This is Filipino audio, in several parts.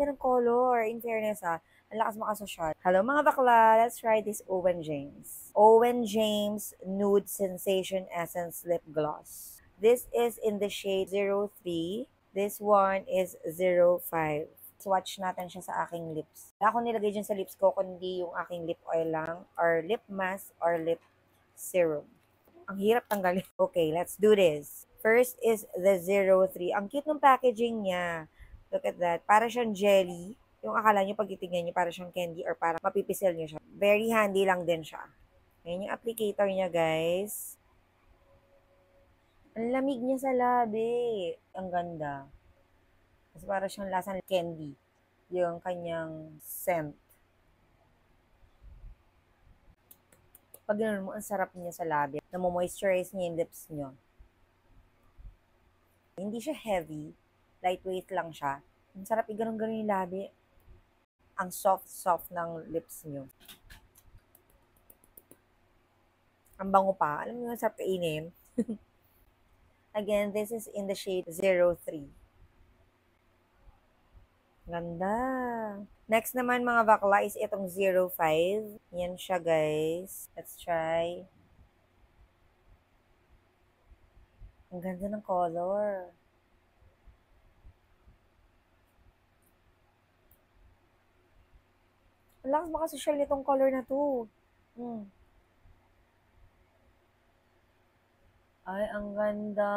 ganda ng color. In fairness ang lakas makasosyal. Hello mga bakla, let's try this Owen James. Owen James Nude Sensation Essence Lip Gloss. This is in the shade 03. This one is 05. Swatch natin siya sa aking lips. Wala akong nilagay dyan sa lips ko, kundi yung aking lip oil lang, or lip mask, or lip serum. Ang hirap tanggalin. Okay, let's do this. First is the 03. Ang cute ng packaging niya. Look at that. Para siyang jelly. Yung akala nyo pag itingnan nyo, para siyang candy or para mapipisil nyo siya. Very handy lang din siya. Ayan yung applicator niya, guys. Ang lamig niya sa labi. Ang ganda. Kasi para siyang lasang candy. Yung kanyang scent. Pag gano'n mo, ang sarap niya sa labi. Namo-moisturize niya yung lips nyo. Hindi siya heavy. Lightweight lang siya. Ang sarap i-ganon-ganon yung labi. Ang soft-soft ng lips nyo. Ang bango pa. Alam mo yung sarap kainin. Again, this is in the shade 03. Ganda. Next naman mga bakla is itong 05. Yan siya guys. Let's try. Ang ganda ng color. Ang lakas makasosyal nitong color na to. Ay, ang ganda.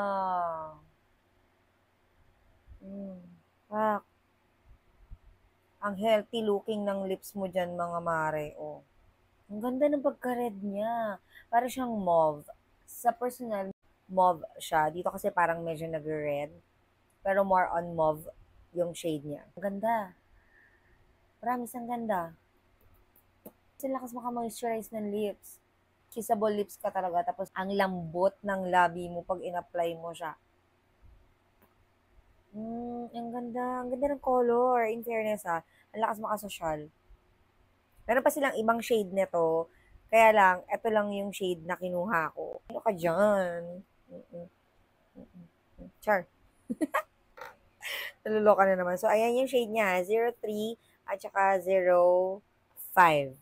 Pak. Ang healthy looking ng lips mo dyan, mga mare. Oh. Ang ganda ng pagka-red niya. Para siyang mauve. Sa personal, mauve siya. Dito kasi parang medyo nag-red. Pero more on mauve yung shade niya. Ang ganda. Promise, ang ganda. Kasi lakas maka-moisturize ng lips. Kissable lips ka talaga. Tapos, ang lambot ng labi mo pag in-apply mo siya. Ang ganda. Ang ganda ng color. In fairness ang lakas makasosyal. Meron pa silang ibang shade nito. Kaya lang, ito lang yung shade na kinuha ko. Ano ka dyan? Char. Naluloka na naman. So, ayan yung shade niya. 03 at saka 05.